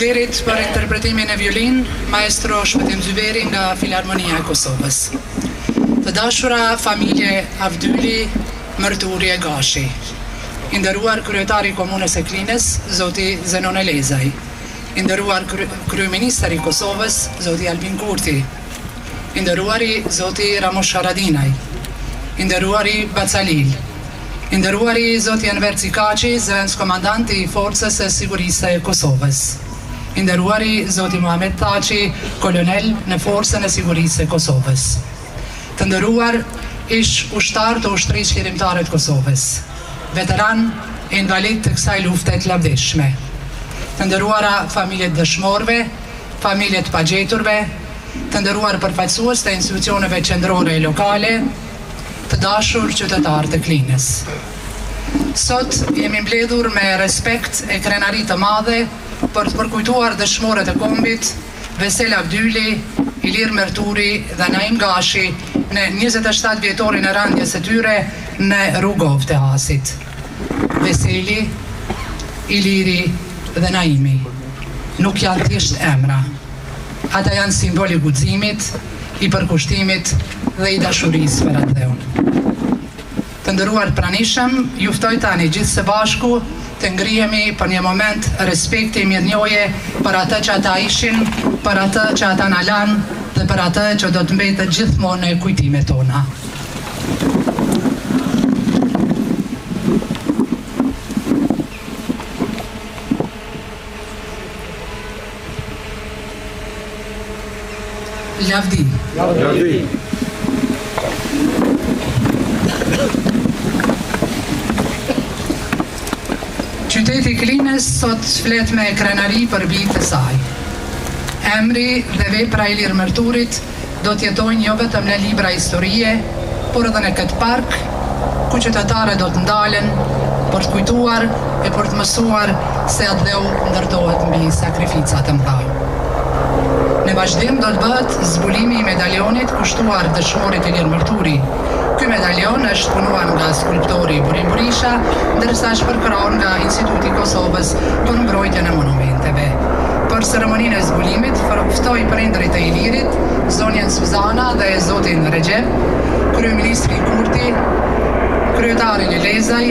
Faleminderit për interpretimin e violin, maestro Shpëtim Zyberi nga Filharmonia e Kosovës. Të dashura familje Avdyli, Mërturi e Gashi. I nderuar kryetari i Komunës së Klinës, zoti Zenon Elezaj. I nderuar kryeministri i Kosovës, zoti Albin Kurti. I nderuari zoti Ramush Haradinaj. I nderuari Bacalil. I nderuari zoti Enver Cikaçi, zëvendës komandanti i Forcës së Sigurisë e Kosovës. I nderuari zoti Muhamet Taçi, kolonel në Forcën e Sigurisë e Kosovës. Të nderuar ish ushtar të ushtrisë qërimtare të Kosovës, veteran e invalid të kësaj lufte të lavdishme. të nderuara familjet dëshmorëve, familjet pagjeturve, të nderuar përfaqësues të institucioneve qendrore e lokale, të dashur qytetarë të Klinës. Sot jemi mbledhur me respekt e krenari të madhe për të përkujtuar dëshmorët e kombit Vesel Abdyli, Ilir Merturi dhe Naim Gashi në 27 vjetorin e randjes së tyre në Rugov të Hasit. Veseli, Iliri dhe Naimi nuk janë thjesht emra. Ata janë simboli i guximit, i përkushtimit dhe i dashurisë për atë dheun. Të nderuar pranishëm, ju ftoj tani gjithë së bashku të ngrihemi për një moment respekti, mirënjohje për atë që ata ishin, për atë që ata na lanë dhe për atë që do të mbetet gjithmonë në kujtimet tona. Lavdi. Lavdi. Qyteti i Klinës sot flet me krenari për bijtë e saj. Emri dhe vepra e Ilir Merturit do të jetojnë jo vetëm në libra historie, por edhe në këtë park, ku qytetarët do të ndalen për të kujtuar e për të mësuar se atë dheu ndërtohet mbi sakrificat e mëdha. Në vazhdim do të bëhet zbulimi i medalionit kushtuar dëshmorit Ilir Merturi. Ky medalion është punuar nga skulptori Burim Burisha, ndërsa është përkrahur nga Instituti i Kosovës për mbrojtjen e monumenteve. Për ceremoninë e zbulimit ftoi prindërit e Ilirit, zonjen Suzana dhe zotin Recep, kryeministri Kurti, kryetarin e Lezaj,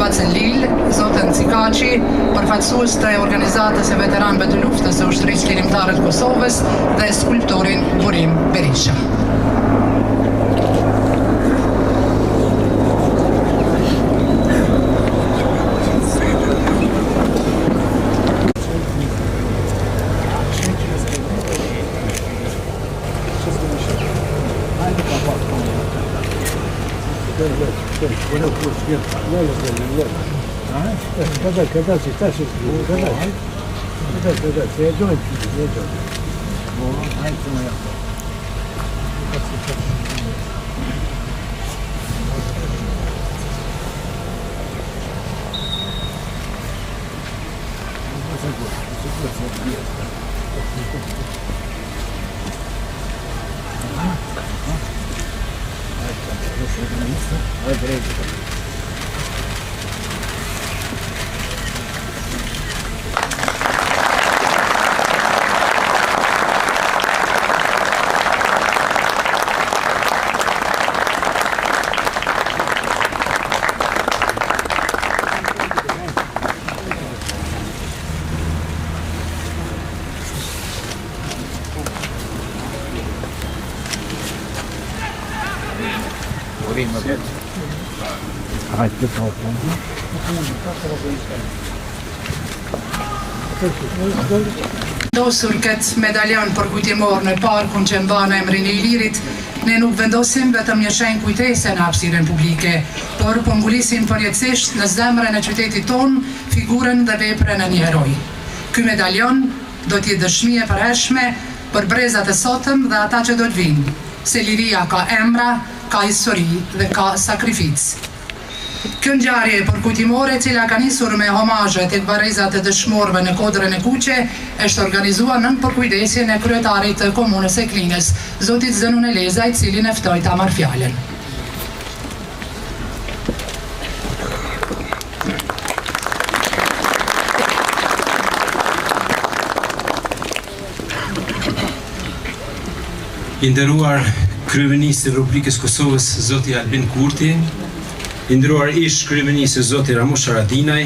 Bacen Lil, zotën Cikaçi, përfaqësues të organizatës e veteranëve të luftës së ushtrisë lirimtare të Kosovës dhe skulptorin Burim Berisha. Vendosur këtë medalion përkujtimor në parkun që mban emrin e Ilirit, ne nuk vendosim vetëm një shenjë kujtese në hapësirën publike, por po ngulisim përjetësisht në zemrën e qytetit ton figurën dhe veprën e një heroi. Ky medalion do të jetë dëshmi e përhershme për brezat e sotëm dhe ata që do të vinë, se liria ka emra, ka histori dhe ka sakrificë. Kjo ngjarje përkujtimore, e cila ka nisur me homazhe tek varrezat e dëshmorëve në Kodrën e Kuqe, është organizuar nën përkujdesjen e kryetarit të komunës së Klinës, zotit Zenun Eleza, i cili e ftoi ta marrë fjalën. I nderuar kryeministri i Republikës Kosovës, zoti Albin Kurti, i nderuar ish kryeministri zoti Ramush Haradinaj,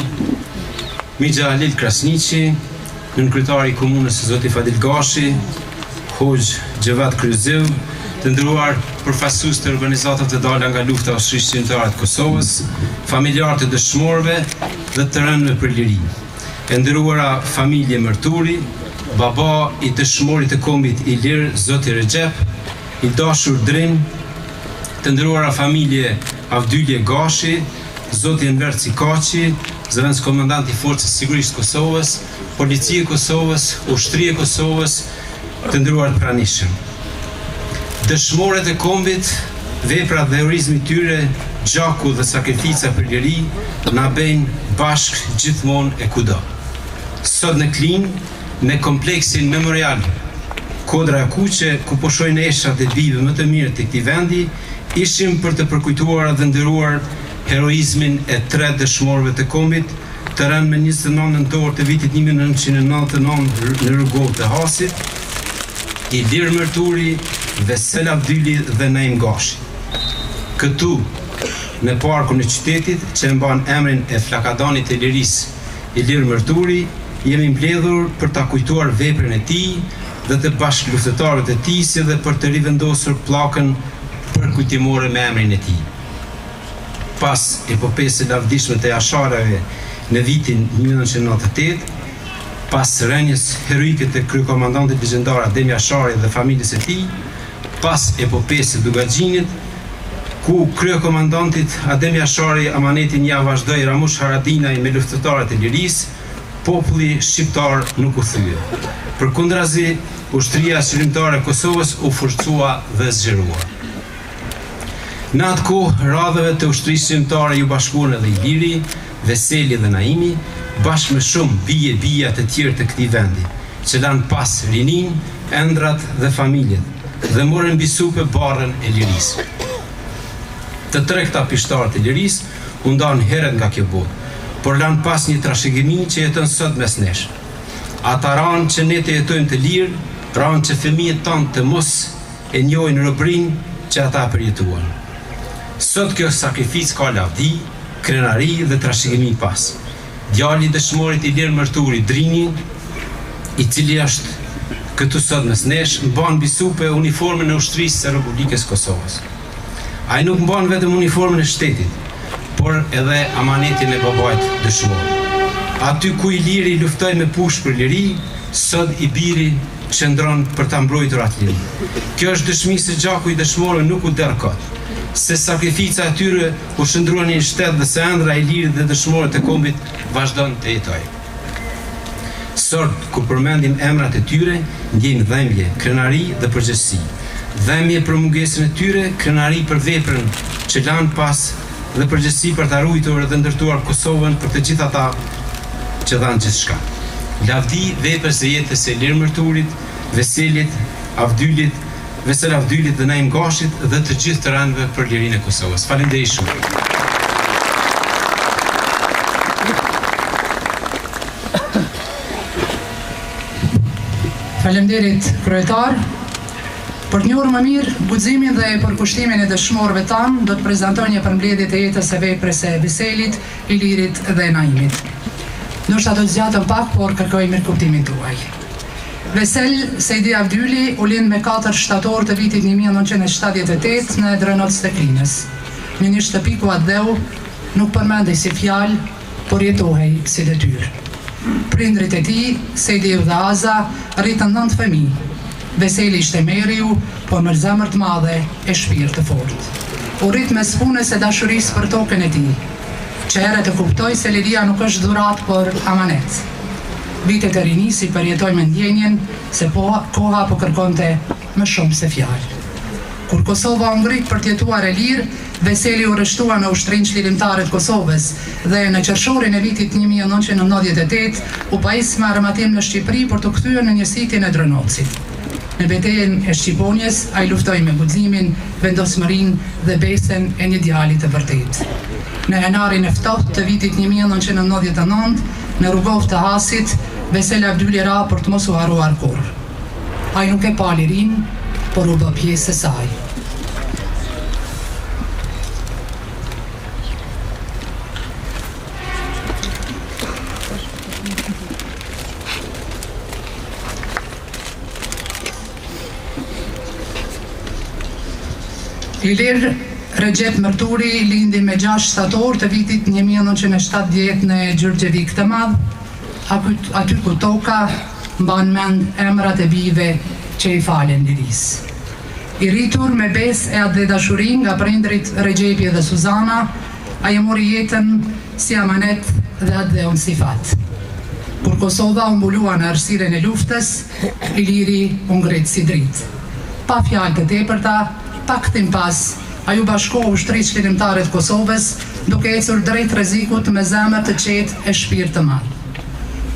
Mixha Halil Krasniqi, nënkryetari i komunës zoti Fadil Gashi, Hoxh Xhevat Kryzev, të nderuar përfaqësues të organizatave të dalë nga lufta e ushtrisë lirimtare të Kosovës, familjarë të dëshmorëve dhe të rënëve për liri. E nderuara familje Merturi, baba i dëshmorit të kombit Ilir, zoti Recep, i dashur Drim, të nderuara familje Avdylje Gashi, zoti Enver Cikaçi, zëvendës komandant i Forcës Sigurisë Kosovës, Policia e Kosovës, Ushtria e Kosovës, të nderuar pranishëm. Dëshmorët e kombit, veprat dhe heroizmi tyre, gjaku dhe sakrifica për liri, na bëjnë bashkë gjithmonë e kudo. Sot në Klinë, në kompleksin memorial Kodra e Kuqe, ku po shohim eshat e bijve më të mirë të këtij vendi, ishim për të përkujtuar dhe nderuar heroizmin e 3 dëshmorëve të kombit, të rënë me 29 nëntor të vitit 1999 në rrugov të Hasit, Ilir Mërturi, Vesel Avdyli dhe Naim Gashi. Këtu, në parkun e qytetit, që mban emrin e flakadanit e lirisë Ilir Mërturi, jemi mbledhur për ta kujtuar veprën e tij dhe të bashkëluftëtarët e tij, si dhe për të rivendosur pllakën përkujtimore me emrin e tij. Pas epopesë së lavdishme të jashareve në vitin 1998, pas rënjes heroike të kryekomandantit legjendar Adem Jashari dhe familjes së tij, pas epopesë së Dugaxhinit, ku kryekomandantit Adem Jashari amanetin ja vazhdoi Ramush Haradinaj me luftëtarët e lirisë, populli shqiptar nuk u thye. Përkundrazi, ushtria qëllimtare e Kosovës u forcua dhe zgjerua. Në atë kohë, radhëve të ushtrisë qëllimtare ju bashkuan edhe Iliri, Veseli dhe Naimi, bashkë me shumë bije të tjerë të këtij vendi, që lanë pas rinin, endrat dhe familjet, dhe morën mbi supe barrën e lirisë. Të 3 këta pishtarët e lirisë u ndanë herët nga kjo botë, por lanë pas një trashëgimi që jeton sot mes nesh. Ata ranë që ne të jetojmë të lirë, ranë që fëmijët tanë të mos e njohin robrinë që ata përjetuan. Sot kjo sakrificë ka lavdi, krenari dhe trashëgimi pas. Djali dëshmorit Ilir Mërturi Drini, i cili është këtu sot mes nesh, mban mbi supe uniformën e ushtrisë së Republikës Kosovës. Ai nuk mban vetëm uniformën e shtetit, por edhe amanetin e babait dëshmor. Aty ku Iliri luftoi me pushë për liri, sot i biri qëndron për ta mbrojtur atë liri. Kjo është dëshmi se gjaku i dëshmorëve nuk u der kot, se sakrifica e tyre u shndruan në shtet dhe se ëndra e Ilirit dhe dëshmorët e kombit vazhdon të jetojë. Sot, kur përmendim emrat e tyre, ndjejmë dhembje, krenari dhe përgjegjësi. Dhembje për mungesën e tyre, krenari për veprën që lanë pas dhe përgjegjësi për ta ruajtur dhe ndërtuar Kosovën për të gjithë ata që dhanë gjithçka. Lavdi veprës së jetës së Ilir Mërturit, Veselit, Avdylit, Vesel Avdylit dhe Naim Gashit dhe të gjithë të rëndëve për lirinë e Kosovës. Faleminderit shumë. Faleminderit kryetar. Për të njohur më mirë guximin dhe përkushtimin e dëshmorëve tanë, do të prezantoj një përmbledhje të jetës së veprës së Veselit, Ilirit dhe Naimit. Ndoshta do të zgjatëm pak, por kërkoj mirëkuptimin tuaj. Vesel Sejdi Avdyli u lind me 4 shtator të vitit 1978 në Drenoc të Klinës. Në një shtëpi ku atdheu nuk përmendej si fjalë, por jetohej si detyrë. Prindrit e tij, Sejdi dhe Aza, rritën 9 fëmijë. Veseli ishte meriu, por me zemër të madhe e shpirt të fortë. U rrit mes punës e dashurisë për tokën e tij, që herët të kuptoi se liria nuk është dhuratë, por amanet. Vitet e rinisi përjetoi me ndjenjen se koha po kërkonte më shumë se fjalë. Kur Kosova u ngrit për të jetuar e lirë, Veseli u rreshtua në Ushtrinë Çlirimtare të Kosovës dhe në qershorin e vitit 1998 u pajis me armatim në Shqipëri për të kthyer në njësitin e Drenocit. Në betejën e Shqiponjës, ai luftoi me guximin, vendosmërinë dhe besën e një djali të vërtetë. Në janarin e ftohtë të vitit 1999, në rrugov të Hasit, Vesel Avdyli ra për të mos u harruar kurrë. Ai nuk e pa lirinë, por u bë pjesë e saj. Ilir Recep Mërturi lindi me 6 shtator të vitit 1970 në Gjurgjevik të Madh, aty ku toka mban mend emrat e bijve që i falen lirisë. I rritur me besë e atë dhe dashuri nga prindrit Recepi dhe Suzana, ai mori jetën si amanet dhe atë dhe unë si fatë. Kur Kosova u mbulua në errësirën e luftës, Iliri u ngrit si dritë. Pa fjalë të tepërta, pa kthim pas, ai u bashkohu ushtrisë qlirimtare të Kosovës, duke ecur drejt rrezikut me zemër të qetë e shpirt të madh.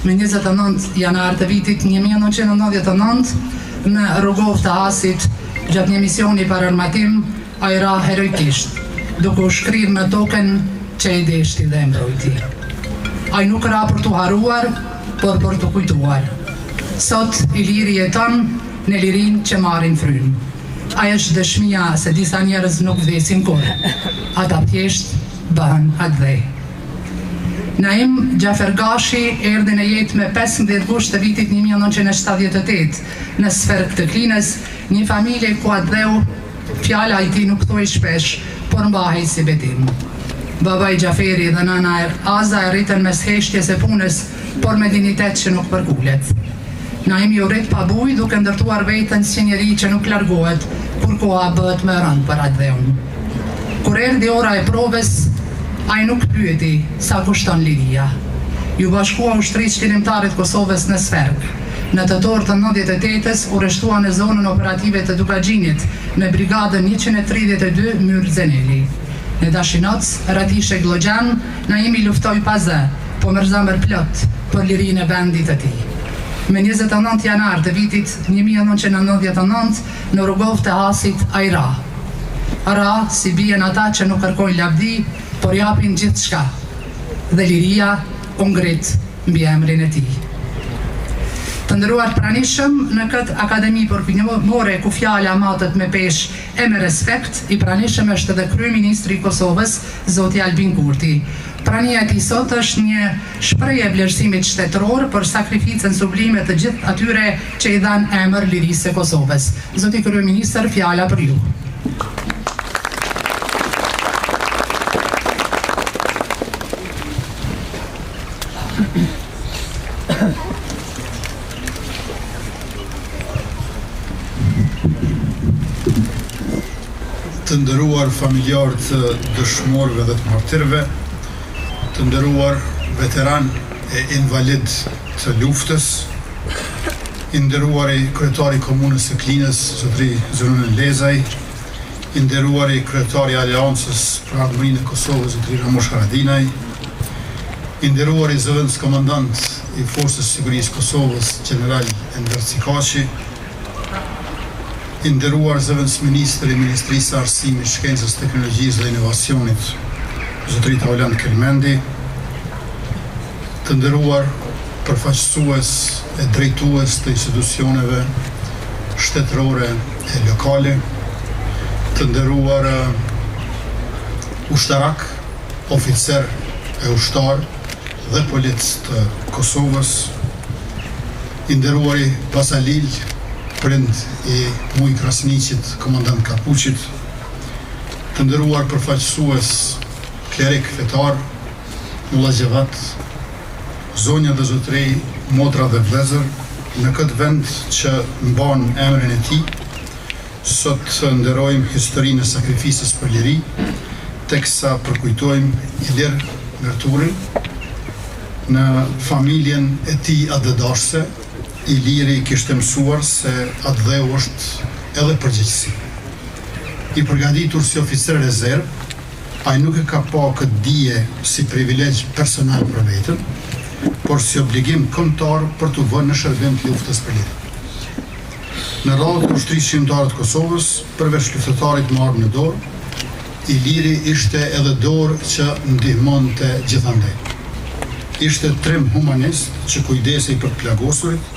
Me 29 janar të vitit 1999, në rrugov të Asit, gjatë një misioni për armatim, ai ra heroikisht, duke u shkrirë në tokën që e deshti dhe mbrojti. Ai nuk ra për të haruar, por për të kujtuar. Sot Iliri jeton në lirin që marrin frymë. Ai është dëshmia se disa njerëz nuk vdesin kurrë. Ata thjesht bëhen atë dhe. Naim Gjafergashi erdhi në jetë me 15 gusht të vitit 1978 në sferë të Klinës, një familje ku atdheu fjala i tij nuk thuhej shpesh, por mbahej si betim. Baba i Gjaferi dhe nana Aza e rritën mes heshtjes e punës, por me dinitet që nuk përkullet. Naim u rrit pa bujë, duke ndërtuar veten si njeri që nuk largohet kur koha bëhet më e rëndë për atdheun. Kur erdhi ora e provës, ai nuk pyeti sa kushton liria. Ju bashkua ushtrisë qlirimtare të Kosovës në Sferg. Në tetor të 98-s u rreshtua në zonën operative të Dukagjinit me brigadën 132 Myr Zeneli. Në Dashinoc, Ratishe Glogjan, Naimi luftoi pa zë, po me zemër plot për lirinë e vendit të tij. Me 29 janar të vitit 1999, në rrugov të Asit ai ra. Ra si bien ata që nuk kërkojnë lavdi, por japin gjithçka. Dhe liria u ngrit mbi emrin e tij. Të nderuar pranishëm, në këtë akademi përpinimore ku fjala matet me peshë e me respekt, i pranishëm është edhe kryeministri i Kosovës, zoti Albin Kurti. Prania e tij sot është një shprehje vlerësimit shtetëror për sakrificën sublime të gjithë atyre që i dhanë emër lirisë së Kosovës. Zoti kryeministër, fjala për ju. Të nderuar familjarë të dëshmorëve dhe të martirëve, të nderuar veteran e invalid të luftës, i nderuari kryetari komunës së Klinës, zotëri Zënën Lezaj, i nderuari kryetari i Aleancës për Ardhmërinë e Kosovës, zotëri Ramush Haradinaj, i nderuari zëvendës komandant i Forcës Sigurisë Kosovës, general Enver Cikashi, i nderuar zëvendës ministri i Ministrisë së Arsimit, Shkencës, Teknologjisë dhe Inovacionit, zotëri Tauland Kelmendi, të nderuar përfaqësues e drejtues të institucioneve shtetërore e lokale, të nderuar ushtarak, oficer e ushtar dhe polic të Kosovës, i nderuari Basalil, prind i Muj Krasniqit, komandant Kapuqit, të nderuar përfaqësues klerik fetar, Mulla Gjevat, zonja dhe zotërej, motra dhe vlezër, në këtë vend që mban emrin e tij, sot të nderojmë historinë e sakrifisës për liri, teksa përkujtojmë Ilir Merturin, në familjen e tij adëdashse. Iliri kishte mësuar se atdheu është edhe përgjegjësi. I përgatitur si oficer rezerv, ai nuk e ka pa këtë dije si privilegj personal për veten, por si obligim kombëtar për të vënë në shërbim të luftës për liri. Në radhë të ushtrisë shqiptare të Kosovës, përveç luftëtarit me armë në dorë, Iliri ishte edhe dorë që ndihmonte gjithandej. Ishte trim humanist që kujdesej për plagosurit,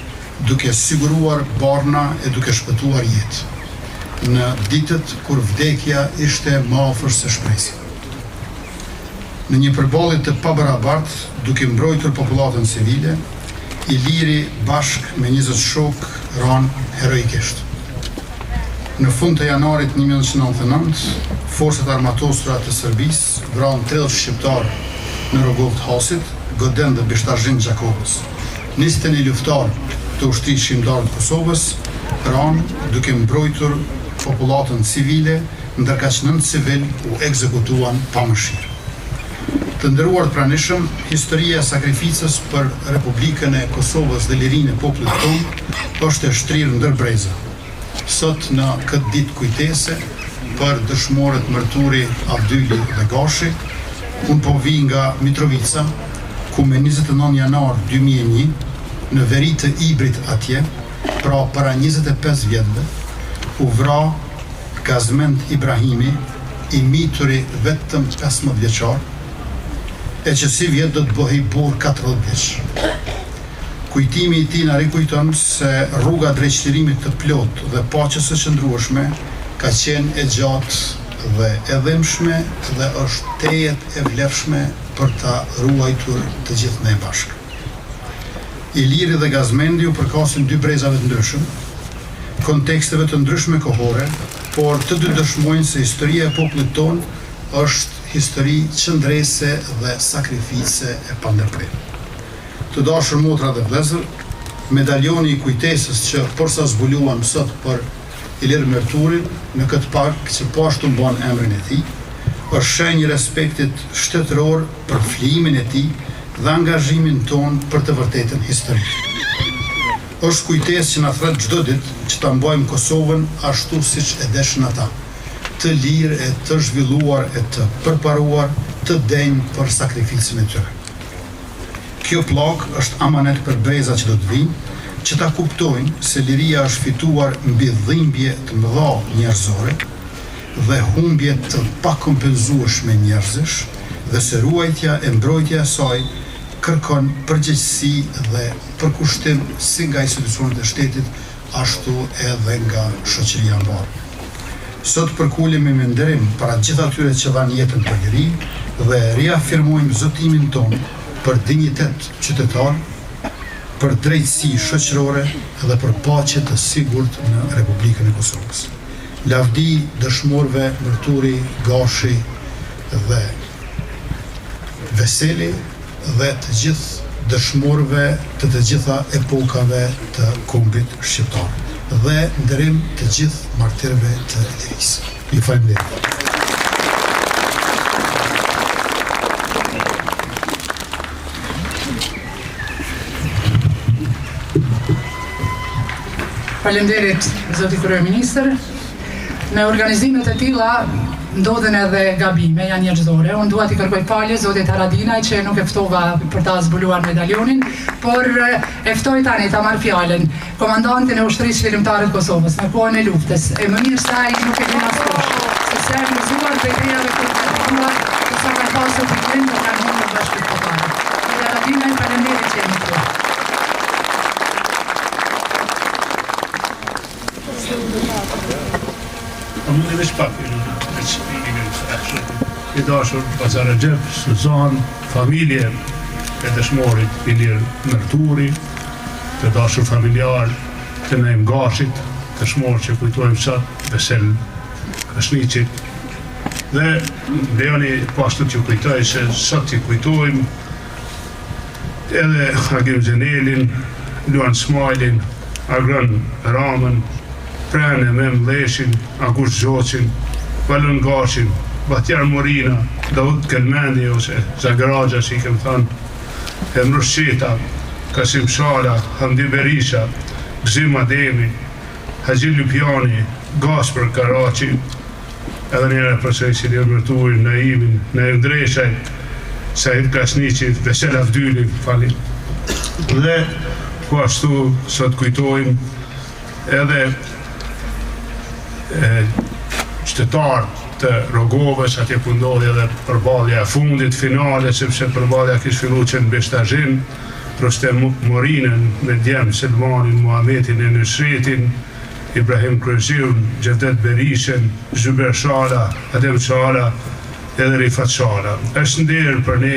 duke siguruar barna e duke shpëtuar jetë, në ditët kur vdekja ishte më afër se shpresja. Në një përballje të pabarabartë, duke mbrojtur popullatën civile, Iliri bashk me 20 shok ranë heroikisht. Në fund të janarit 1999, forcat armatosura të Serbisë vranë 30 shqiptar në rrugov të Hasit, goden dhe Bishtarzhin Gjakobës. 21 luftar të ushtrisë shqiptare të Kosovës ranë duke mbrojtur popullatën civile, ndërkaq 9 civil u ekzekutuan pa mëshirë. Të nderuar të pranishëm, historia e sakrificës për Republikën e Kosovës dhe lirinë e popullit tonë është e shtrirë ndër breza. Sot në këtë ditë kujtese për dëshmorët mërturi Avdyli dhe Gashi, unë po vi nga Mitrovica, ku me 29 janar 2001, në veri të Ibrit atje, pra para 25 vjetëve, u vra Gazmend Ibrahimi, i mituri vetëm 15 vjeçar, e që si vjetë do të bëhej burr 40 vjeç. Kujtimi i tij na rikujton se rruga drejt shtërimit të plot dhe paqes së qëndrueshme ka qenë e gjatë dhe e dhëmshme dhe është tejet e vlefshme për ta ruajtur të gjithë ne bashkë. Iliri dhe Gazmendi u përkasin dy brezave të ndryshëm, konteksteve të ndryshme kohore, por të dy dëshmojnë se historia e popullit tonë është histori qëndrese dhe sakrifice e pandërprer. Të dashur motra dhe vëllezër, medaljoni i kujtesës që përsa zbuluam sot për Ilir Mërturin në këtë park që po ashtu mban emrin e tij, është shenjë respektit shtetëror për flijimin e tij dhe angazhimin ton për të vërtetën historike. Është kujtesë që na thret çdo ditë që ta mbajmë Kosovën ashtu siç e deshin ata, të lirë e të zhvilluar e të përparuar, të denjë për sakrificën e tyre. Kjo pllak është amanet për breza që do të vinë, që ta kuptojnë se liria është fituar mbi dhimbje të mëdha njerëzore dhe humbje të pakompenzueshme njerëzish, dhe se ruajtja e mbrojtja e saj kërkon përgjegjësi dhe përkushtim si nga institucionet e shtetit, ashtu edhe nga shoqëria mbar. Sot përkulemi me nderim para gjithë atyre që dhanë jetën për liri dhe riafirmojmë zotimin tonë për dinjitet qytetar, për drejtësi shoqërore dhe për paqe të sigurt në Republikën e Kosovës. Lavdi dëshmorëve Mërturi, Gashi dhe Veseli dhe të gjithë dëshmorëve të gjitha epokave të kombit shqiptar dhe nderim të gjithë martirëve të lirisë. Ju faleminderit. Faleminderit, zoti kryeministër. Në organizimet e tilla ndodhen edhe gabime, janë njerëzore. Unë dua t'i kërkoj falje zotit Haradinaj që nuk e ftova për ta zbuluar medaljonin, por e ftoj tani ta marr fjalën komandantin e ushtrisë shërimtare të Kosovës në kohën e luftës. E më mirë se ai nuk e vjen askush, se se janë mësuar të idejave të përgatitura, që sa ka pasur të kënd dhe kanë mundur bashkëpunëtorë. Haradinaj, faleminderit që jeni këtu. Unë edhe shpak, i dashur Pazar Recep, Suzan, familje e dëshmorit Ilir Mërturi, të dashur familjar të Nejm Gashit, dëshmor që kujtojmë sot, Vesel Krasniqit, dhe lejoni pashtu që kujtoj se sot që kujtojmë edhe Agim Gjenelin, Luan Smajlin, Agron Ramën, Prene Mem Leshin, Agus Gjoqin, Valun Gashin, Batjar Morina, Daud Kelmendi ose Zagraja që i kem thënë, Emrus Qeta, Kasim Shala, Hamdi Berisha, Gzim Ademi, Haxhi Lupjani, Gasper Karaci, edhe njëra përsej që Ilir Mërturi, Naimin, Naim Dreshaj, Said Krasniqit, Vesel Avdyli, falim. Dhe po ashtu sot kujtojmë edhe qytetar të Rogovës, atje ku ndodhi edhe përballja e fundit finale, sepse përballja kishte filluar që në Beshtazhin, Rostem Morinën me djem Selmanin, Muhamedin e Nusretin, Ibrahim Kryeziun, Gjevdet Berishën, Zhyber Shala, Adem Shala edhe Rifat Shala. Është nder për ne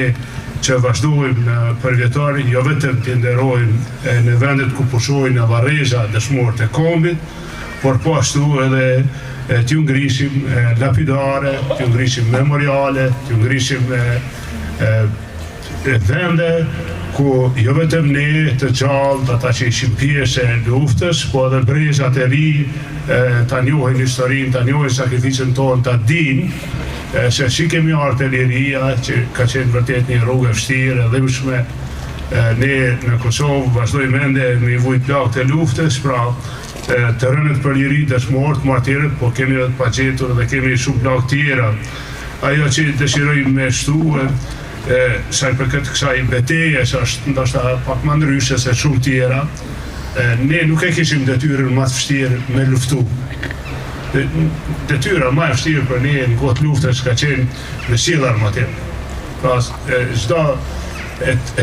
që vazhdojmë në përvjetari, jo vetëm të nderojmë në vendet ku pushojnë në Varreza dëshmorët e kombit, por po ashtu edhe t'ju ngrishim lapidare, t'ju ngrishim memoriale, t'ju ngrishim vende ku jo vetëm ne të gjallë, ata që ishim pjesë e luftës, po edhe brezat e ri ta njohin historinë, ta njohin sakrificën tonë, ta dinë se si kemi artilleria që ka qenë vërtet një rrugë e vështirë e dhimbshme. Ne në Kosovë vazhdojmë ende me vujt plak të luftës, pra të rënët për liri dëshmorët, martirët, po kemi edhe të pagjetur dhe kemi shumë plak tjera. Ajo që dëshirojmë me shtu, sa i përket kësaj beteje, që është ndoshta pak më ndryshe se shumë tjera, ne nuk e kishim detyrën më të vështirë me luftu. Detyra më e vështirë për ne në kohë të luftës ka qenë në sjellje armatime. Pra çdo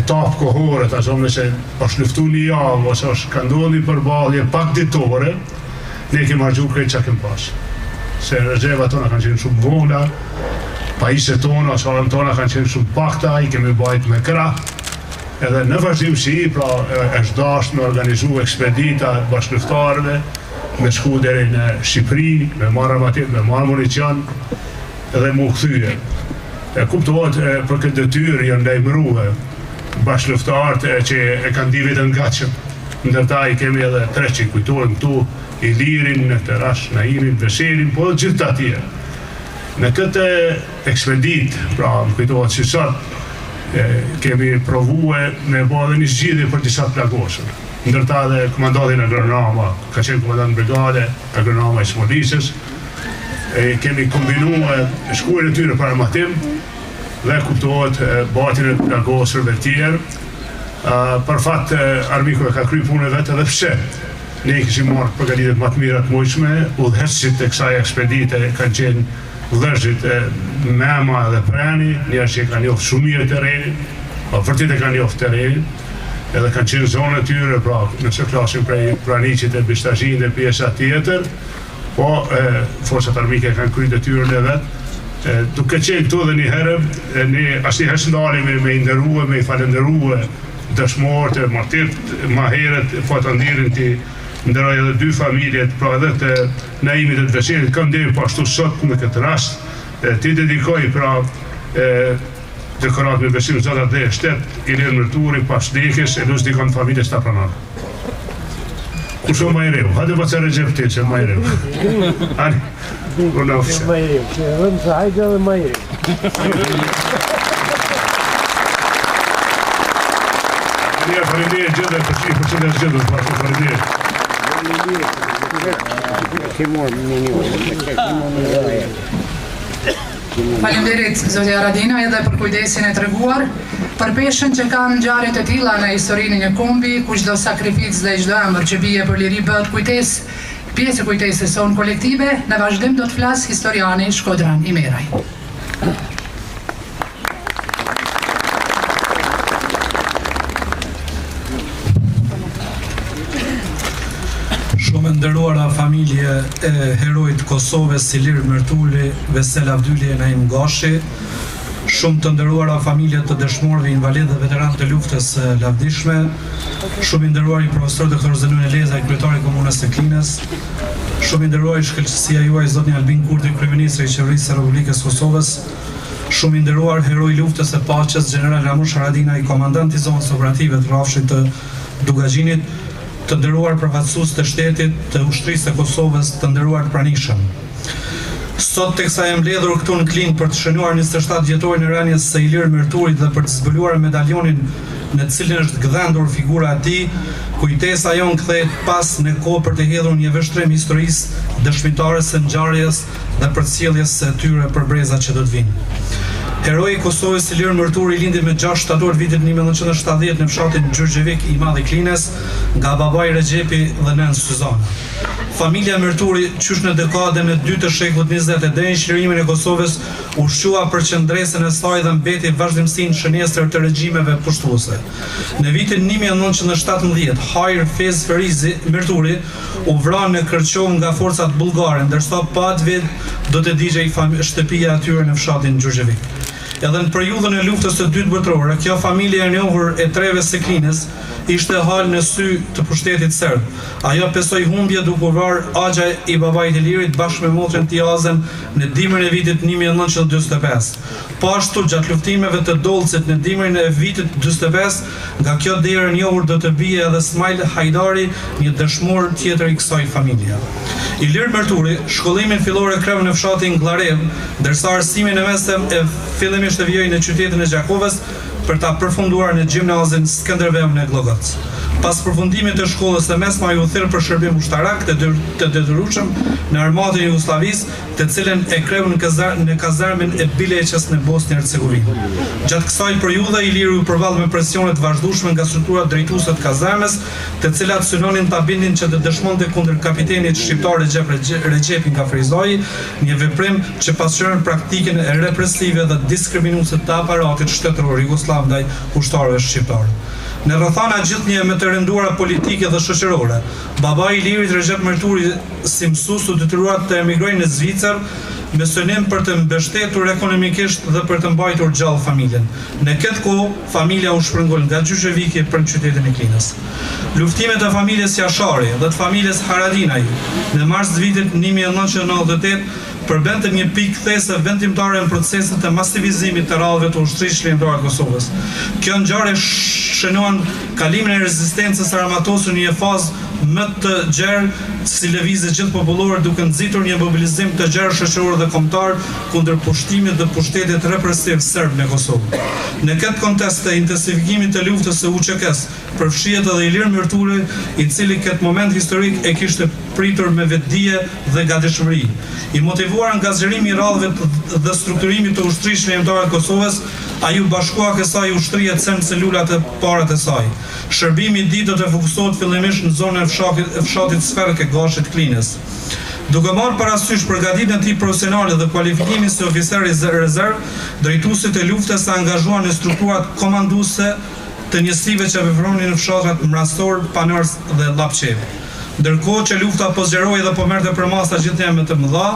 etapë kohore, ta zonë se është luftu një javë ose është ka ndodhur një përballje pak ditore, ne kemi marrë krejt çka kemi pas. Se rezervat tona kanë qenë shumë vogla, pajisjet tona, salën tona kanë qenë shumë pakta, i kemi bajt me krah. Edhe në vazhdimsi, pra është dashur me organizu ekspedita bashkëluftarëve, me shku deri në Shqipëri, me marrë armatim, me marrë municion, edhe mu kthye. Kuptohet për këtë detyrë janë lajmëruar bashkëluftarët që e kanë di vetën gatshëm. Ndërta i kemi edhe tre që kujtojmë këtu, Ilirin, në këtë rast Naimin, Veselin, po dhe gjithë të atje. Në këtë ekspedit, pra më kujtohet që sot, kemi provue me bo edhe një zgjidhje për disa plagosur. Ndërta dhe komandantin agronoma, ka qenë komandant brigade, agronoma i Smolisës, kemi kombinuar shkuar e tyre për armatim dhe kuptohet batin e plagosurve tjerë. Për fat armiku e ka kry punë vetë edhe pse ne kishim marrë përgatitet më të mira të mundshme, udhëheqësit e kësaj ekspedite kanë qenë vëllezërit Mema dhe Prani, njerëz që kanë njohur shumë mirë terrenin, vërtet e kanë njohur terrenin, edhe kanë qenë zonë e tyre, pra nëse flasim prej Praniqit e Bishtazhin dhe pjesa tjetër, po forcat armike kanë kryer detyrën e vet. Duke qenë këtu dhe një herë, ne asnjëherë s'ndalemi me i nderue, me i falenderue dëshmorët e martirët, ma herët fatandirin të ndëroj edhe dy familjet, pra edhe të Naimit e të Veselit, kam deri po ashtu sot në këtë rast, ti dedikoj pra dekorat me besim zotat dhe shtet, Ilir Mërturi, pas dekës, e lus dikon familjes të pranarë. Kusho ma i reu, hajde po të Recep ti që ma i reu. Ani, unë ofse. Ma i reu, që rëmë të hajde dhe ma i reu. Një farindirë gjithë dhe përqi përqi dhe gjithë, bashkë farindirë. Faleminderit zotja Radina edhe për kujdesin e treguar, për peshën që kanë ngjarjet e tilla në historinë e një kombi, ku çdo sakrificë dhe çdo emër që bie për liri bëhet kujtesë, pjesë e kujtesës sonë kolektive. Në vazhdim do të flas historiani Shkodran Imeraj. Nderuara familje e herojt Kosovës Ilir Mërturi, Vesel Avdyli e Naim Gashi, shumë të nderuara familje të dëshmorëve invalid dhe veteran të luftës së lavdishme, shumë i nderuari profesor doktor Zenun Eleza, kryetari i komunës së Klinës, shumë i nderuari shkëlqësia juaj zotni Albin Kurti, kryeministri i qeverisë së Republikës Kosovës, shumë i nderuar heroj luftës së paqes general Ramush Haradinaj, komandant i zonës operative të rrafshit të Dugaxhinit, të nderuar përfaqësues të shtetit, të ushtrisë së Kosovës, të nderuar pranishëm. Sot teksa jam mbledhur këtu në Klinë për të shënuar 27 vjetorin e rënies së Ilir Mërturit dhe për të zbuluar medaljonin në të cilin është gdhendur figura e tij, kujtesa jon kthehet pas në kohë për të hedhur një vështrim historisë dëshmitare së ngjarjes dhe përcjelljes së tyre për brezat që do të vinë. Heroi i Kosovës Ilir Mërturi lindi me 6 shtator vitit 1970 në fshatin Gjurgjevik i Madh i Klinës, nga babai Rexhepi dhe nën Suzana. Familja Mërturi, qysh në dekadën e 2 të shekullit 20 deri në çlirimin e Kosovës, ushqua për qendresën e saj dhe mbeti vazhdimsinë shënjestër të regjimeve pushtuese. Në vitin 1917, Hajr Fez Ferizi Mërturi u vran në Kërqov nga forcat bullgare, ndërsa pa atë vit do të digjej shtëpia e tyre në fshatin Gjurgjevik. Edhe në periudhën e luftës së dytë botërore, kjo familje e njohur e treve së Klinës ishte hal në sy të pushtetit serb. Ajo pesoi humbje duke vrarë Axha i babait Ilirit bashkë me motrën Tiazen në dimrin e vitit 1945. Po ashtu gjatë luftimeve të Dolcit në dimrin e vitit 45, nga kjo derë njohur do të bie edhe Smajl Hajdari, një dëshmor tjetër i kësaj familje. Ilir Merturi shkollimin fillor e kreu në fshatin Glarev, ndërsa arsimin e mesëm e fillimisht e vijoi në qytetin e Gjakovës për ta përfunduar në gjimnazin Skënderbeu në Glogocë. Pas përfundimit të shkollës së mesme u thirr për shërbim ushtarak të detyrueshëm në armatën e Jugosllavisë, të cilën e kreu në kazarmën e Bileqës në Bosnjë-Hercegovinë. Gjatë kësaj periudhe Iliri u përball me presione të vazhdueshme nga strukturat drejtuese të kazarmës, të cilat synonin ta bindin që të dëshmonte kundër kapitenit shqiptar Recep Kafrizoi, një veprim që pasqyron praktikën e represive dhe diskriminuese të aparatit shtetëror jugosllav ndaj ushtarëve shqiptarë. Në rrethana gjithnjë me të rënduara politike dhe shoqërore, babai i Ilirit Recep Merturi si mësues u detyruar të emigrojë në Zvicër me synim për të mbështetur ekonomikisht dhe për të mbajtur gjallë familjen. Në këtë kohë, familja u shpërngul nga Gjysheviki për në qytetin e Klinës. Luftimet e familjes Jashari dhe të familjes Haradinaj në mars të vitit 1998 përbente një pikë kthese vendimtare në procesin të masivizimit të rrallëve të ushtrisë shëndetare të Kosovës. Kjo ngjarje shënuan kalimin e rezistencës armatosur në një fazë më të gjerë si lëvizje gjithë popullore, duke nxitur një mobilizim të gjerë shoqëror dhe kombëtar kundër pushtimit dhe pushtetit represiv serb në Kosovë. Në këtë kontekst të intensifikimit të luftës së UÇK-s përfshihet edhe Ilir Merturi, i cili këtë moment historik e kishte pritur me vetdije dhe gatishmëri. I motivuar nga zgjerimi i rrallëve dhe strukturimi të ushtrisë shëndetare të Kosovës, ai u bashkua kësaj ushtrie të cënë celulat e para të saj. Shërbimi i tij do të fokusohet fillimisht në zonën e fshatit Sferë ke Gashit Klinës. Duke marrë parasysh përgatitjen e tij profesionale dhe kualifikimin si oficer i rezerv, drejtuesit e luftës se angazhuan në strukturat komanduese të njësive që vepronin në fshatrat Mrastor, Panars dhe Llapçevi. Ndërkohë që lufta po zgjeroi dhe po merrte përmasa gjithnjë më të mëdha,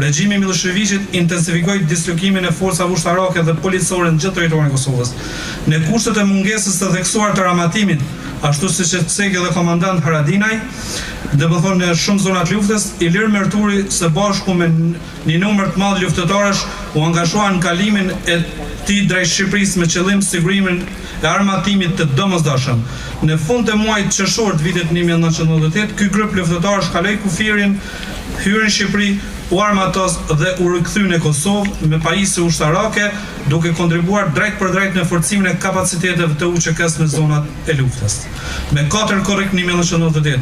regjimi i Miloševićit intensifikoi dislokimin e forcave ushtarake dhe policore në gjithë territorin e Kosovës. Në kushtet e mungesës së theksuar të ramatimit, ashtu siç e thekë dhe komandant Haradinaj, në shumë zona të luftës, Ilir Merturi së bashku me një numër të madh luftëtarësh u angazhuan në kalimin e tij drejt Shqipërisë me qëllim sigurimin e armatimit të domosdoshëm. Në fund të muajit qershor të vitit 1998, ky grup luftëtarësh kaloi kufirin, hyrën në Shqipëri, u armatos dhe u rikthye në Kosovë me pajisje ushtarake, duke kontribuar drejt për drejt në forcimin e kapaciteteve të UÇK-s në zonat e luftës. Me 4 korrik 1998,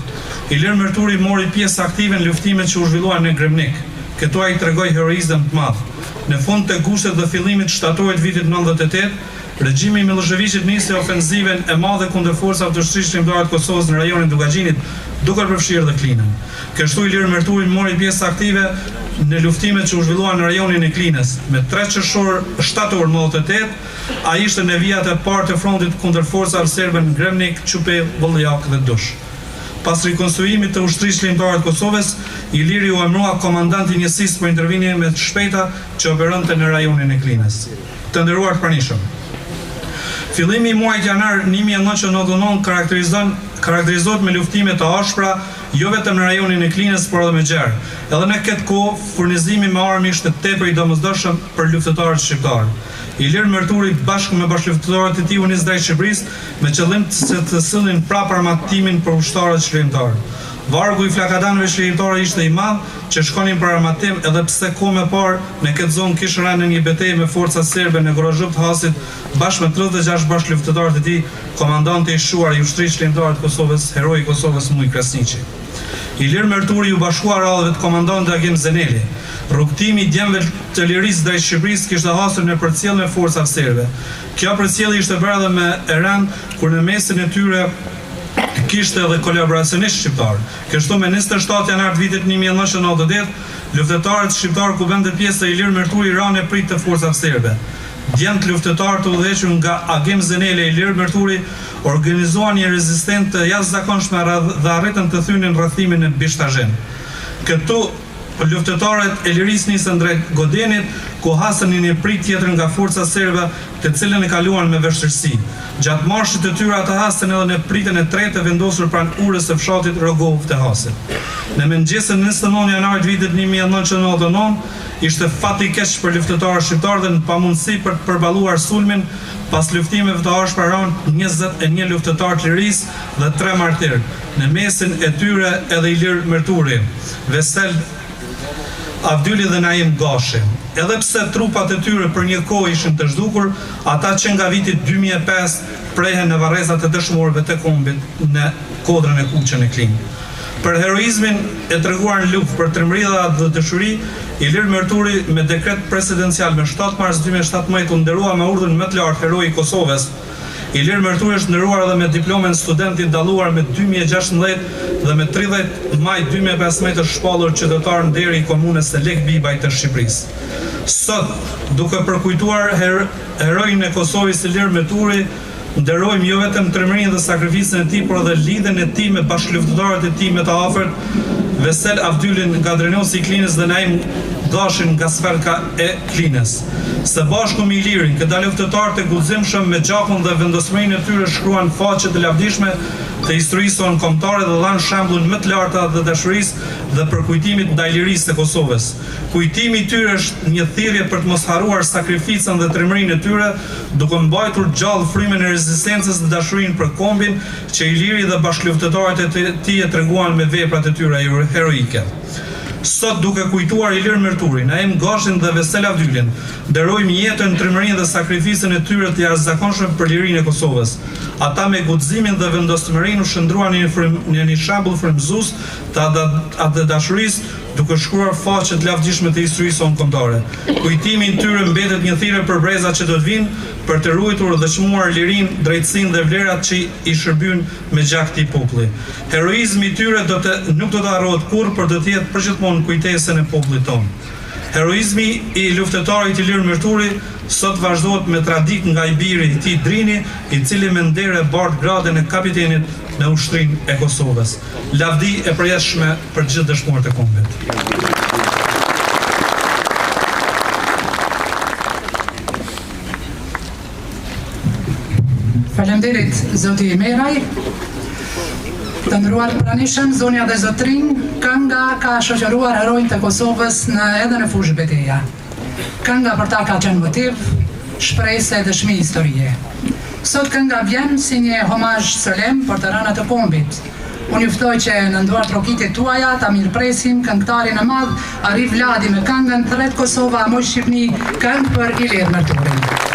Ilir Merturi mori pjesë aktive në luftimet që u zhvilluan në Gremnik. Këtu ai tregoi heroizëm të madh. Në fund të kushtet dhe fillimit shtatorit vitit 98, regjimi i Miloševićit nisi ofenziven e madhe kundër forcave të ushtrisë shëndetare të Kosovës në rajonin Dugaxhinit, duke përfshirë dhe Klinën. Kështu Ilir Merturi mori pjesë aktive në luftimet që u zhvilluan në rajonin e Klinës. Me 3 qershor shtator 98, ai ishte në vijat e parë të frontit kundër forcave serbe në Gremnik, Çupe, Vollajak dhe Dush. Pas rikonstruimit të ushtrisë shëndetare të Kosovës, Iliri u emërua komandant i njësisë për intervenime të shpejta që operonte në rajonin e Klinës. Të nderuar të pranishëm, fillimi i muajit janar 1999 karakterizohet me luftime të ashpra, jo vetëm në rajonin e Klinës, por edhe me gjerë. Edhe në këtë kohë, furnizimi me armë ishte tepër i domosdoshëm për luftëtarët shqiptarë. Ilir Merturi bashkë me bashkëluftëtarët e tij u nis drejt Shqipërisë me qëllim të sillnin prapë armatimin për ushtarët shëndetare. Vargu i flakadanëve shëndetare ishte i madh, që shkonin për armatim edhe pse kohë më parë në këtë zonë kishte rënë në një betejë me forca serbe në Gorozhëp të Hasit bashkë me 36 bashkëluftëtarët e tij, komandanti i shuar i ushtrisë shëndetare të Kosovës, heroi i Kosovës Muj Krasniqi. Ilir Merturi u bashkua rrallëve të komandantit Agim Zeneli. Rrugtimi i djemve të lirisë drejt Shqipërisë kishte hasur në përcjellje me forca serbe. Kjo përcjellje ishte bërë edhe me rënd kur në mesin e tyre kishte edhe kolaboracionistë shqiptarë. Kështu me 27 janar të vitit 1998, luftëtarët shqiptarë ku bënte pjesë Ilir Merturi ranë e prit të forcave serbe. Djemtë luftëtarë të udhëhequr nga Agim Zeneli e Ilir Merturi organizuan një rezistencë të jashtëzakonshme dhe arritën të thynin rrethimin e Bishtazhin. Këtu për luftëtarët e lirisë nisën drejt Godenit, ku hasën një prit tjetër nga forca serbe, të cilën e kaluan me vështirësi. Gjatë marshit të tyre ata hasën edhe në pritën e tretë vendosur pranë urës së fshatit Rogov të Hasit. Në mëngjesën 29 janarit vitit 1999, ishte fati i keq për luftëtarët shqiptarë dhe në pamundësi për të përballuar sulmin pas luftimeve të ashpëron 21 luftëtarë të lirisë dhe 3 martirë, në mesin e tyre edhe Ilir Merturi, Vesel Avdyli dhe Naim Gashi. Edhe pse trupat e tyre për një kohë ishin të zhdukur, ata që nga vitit 2005 prehen në varrezat e dëshmorëve të kombit në kodrën e kuqen e Klinj. Për heroizmin e treguar në luftë për trimëridha dhe dëshuri, Ilir Merturi me dekret presidencial me 7 mars 2017 u nderua me urdhën më të lartë heroi i Kosovës. Ilir Merturi është nderuar edhe me diplomën student i dalluar me 2016 dhe me 30 maj 2015 është shpallur qytetar nderi i komunës së Lek Bibaj të Shqipërisë. Sot, duke përkujtuar heroin e Kosovës Ilir Merturi, nderojmë jo vetëm trimërinë dhe sakrificën e tij, por edhe lidhjen e tij me bashkëluftëtarët e tij më të afërt, Vesel Avdylin nga Drenosi i Klinës dhe Naim Gashin nga Sferka e Klinës. Së bashku me Ilirin, këta luftëtarë të guximshëm me gjakun dhe vendosmërinë e tyre shkruan faqe të lavdishme të historisë tonë kombëtare dhe dhanë shembull më të lartë të dashurisë dhe përkujtimit ndaj lirisë së Kosovës. Kujtimi i tyre është një thirrje për të mos harruar sakrificën dhe trimërinë e tyre, duke mbajtur gjallë frymën e rezistencës dhe dashurinë për kombin që Iliri dhe bashkëluftëtarët e tij e treguan me veprat e tyre heroike. Sot, duke kujtuar Ilir Merturi, Naim Gashin dhe Vesel Avdylin, nderojmë jetën, trimërinë dhe sakrificën e tyre të jashtëzakonshme për lirinë e Kosovës. Ata me guximin dhe vendosmërinë u shndruan në një shembull frymëzues të dashurisë, duke shkruar faqe të lavdishme të historisë sonë kombëtare. Kujtimi i tyre mbetet një thirrje për brezat që do të vinë për të ruajtur dhe çmuar lirinë, drejtësinë dhe vlerat që i shërbyn me gjak këtij populli. Heroizmi i tyre nuk do të harrohet kurrë, por do të jetë përgjithmonë kujtesën e popullit tonë. Heroizmi i luftëtarit Ilir Merturi sot vazhdohet me tradik nga i biri i tij Drini, i cili me nder e bart gradën e kapitenit në ushtrinë e Kosovës. Lavdi e përjetshme për gjithë dëshmorët e kombit. Faleminderit zoti Meraj. Të nderuar pranishëm, zonja dhe zotrinj, kënga ka shoqëruar heronjtë e Kosovës edhe në fushë betejë. Kënga për ta ka qenë motiv, shpresë e dëshmi historie. Sot kënga vjen si një homazh solem për të rënat e kombit. Unë ju ftoj që në nduart rokitit tuaja ta mirëpresim këngëtarin e madh Ari Vladi me këngën Thret Kosova, moj Shqipni, këngë për Ilir Merturin.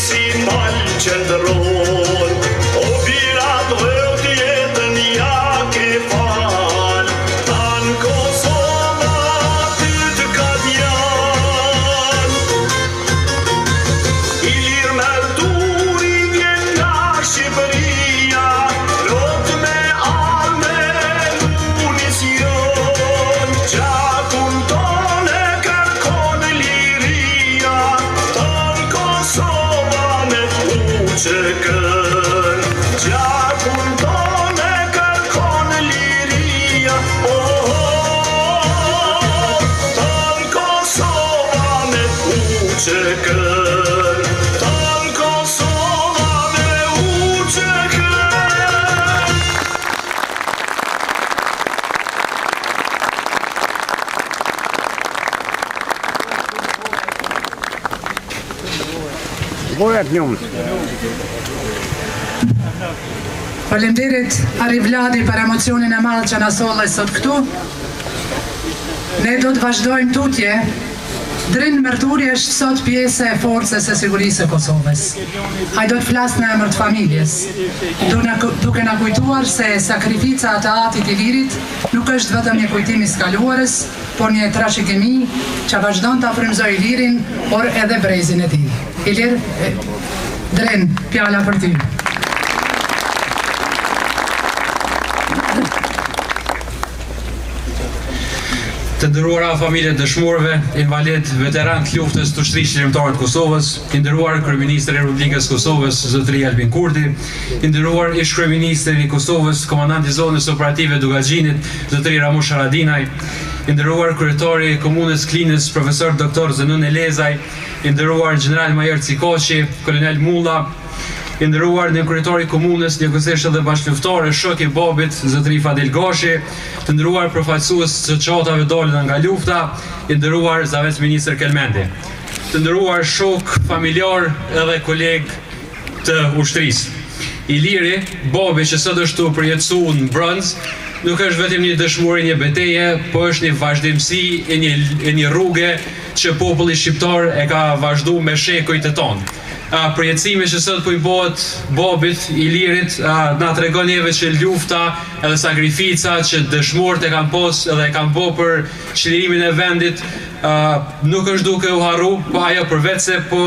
si palë qëndron, o birat dhët jetën ja ke falë, tanë Kosova ty të ka djanë. Ilir Mërturi vjen nga Shqipëria, lot me arme municion, gjakun tonë kërkon liria, tanë Kosova me uçëkën. Gjakun tonë kërkon liria, tanë Kosova me uçëkën, tanë Kosova me uçëkën. Faleminderit Ari Vladi për emocionin e madh që na solle sot këtu. Ne do të vazhdojmë tutje. Drin Mërturi është sot pjesë e forcës së sigurisë së Kosovës. Ai do të flasë në emër të familjes, duke na kujtuar se sakrifica e atit i lirit nuk është vetëm një kujtim i skaluarës, por një trashëgimi që vazhdon të frymëzojë lirin, por edhe brezin e tij. Ilir, Dren, pjala për ty. Të nderuara familje dëshmorëve, invalid, veteran të luftës të ushtrisë qëndrore të Kosovës, i nderuar kryeministri i Republikës së Kosovës, zotëri Albin Kurti, i nderuar ish kryeministri i Kosovës, komandanti i zonës operative Dugaxhinit, zotëri Ramush Haradinaj, i nderuar kryetari i komunës Klinës, profesor doktor Zenun Elezaj, i nderuar general major Cikoqi, kolonel Mulla, i nderuar në kryetari i komunës, njëkohësisht edhe bashkëluftare, shok i babit, zotëri Fadil Gashi, të nderuar përfaqësues të çatave dalën nga lufta, i nderuar zavec ministër Kelmendi, të nderuar shok, familjar edhe koleg të ushtrisë. Iliri, babi që sot është tu përjetësuar në brëndës, nuk është vetëm një dëshmori, një beteje, po është një vazhdimsi e një rrugë që populli shqiptar e ka vazhdu me shekujt e tonë. Përjetësimi që sot po i bëhet babit, Ilirit, na tregon neve që lufta edhe sakrifica që dëshmorët e kanë pas edhe e kanë bë për çlirimin e vendit nuk është duke u harru, po ajo përveçse po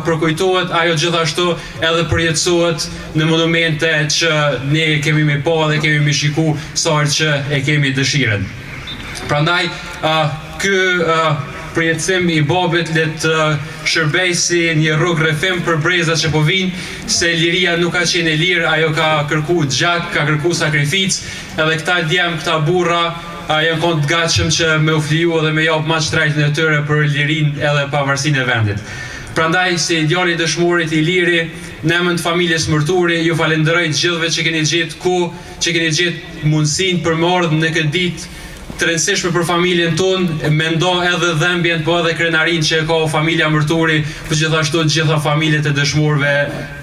përkujtohet, ajo gjithashtu edhe përjetësohet në monumente që ne kemi mi pa dhe kemi mi shiku sarë që e kemi dëshiren. Prandaj, përjetësim i babit le të shërbej si një rrugë rrethim për brezat që po vinë, se liria nuk ka qenë e lirë, ajo ka kërku gjak, ka kërku sakrificë, edhe këta djem, këta burra janë konë të gatshëm që me u fliju dhe me japë ma shtrajtën e tyre për lirin edhe pavarësinë e vendit. Prandaj, si djali dëshmorit i Liri, në emër të familjes Mërturi, ju falenderoj gjithëve që keni gjetë kohë, që keni gjetë mundësinë për më ardhmë në këtë ditë të rëndësishme për familjen tonë, mendo edhe dhembjen, po edhe krenarin që e ka familja Mërturi, për gjithashtu gjitha familjet e dëshmorëve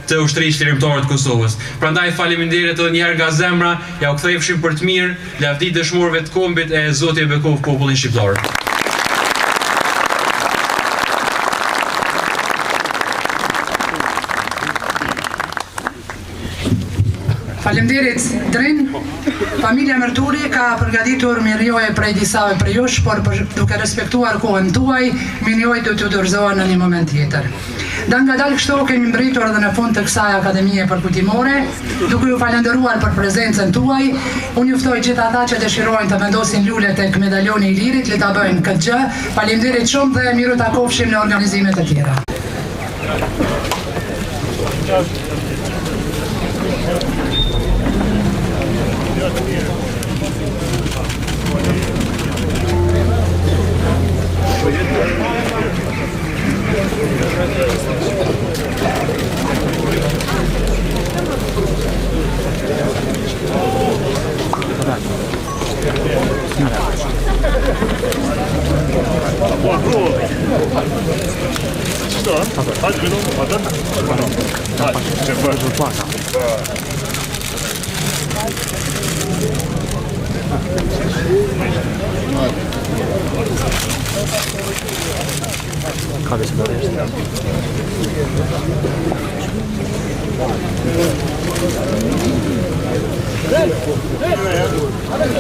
të ushtrisë qlirimtare të Kosovës. Prandaj faleminderit edhe një herë nga zemra, ja u kthejfshim për të mirë, lavdi dëshmorëve të kombit e Zoti e bekov popullin shqiptar. Faleminderit Drin. Familja Mërturi ka përgatitur mirëjoje prej disave për jush, por duke respektuar kohën tuaj, mirëjoje do t'ju dorëzohen në një moment tjetër. Dhe nga dalë kështu kemi mbritur edhe në fund të kësaj akademie përkujtimore, duke ju falenderuar për prezencën tuaj. Unë juftoj gjithë ata që dëshirojnë të vendosin lule tek medalioni i Lirit, le ta bëjnë këtë gjë. Faleminderit shumë dhe miru takofshim në organizimet e tjera.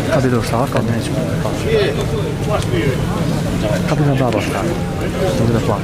Capito sta con me, capito da basta, non da qua,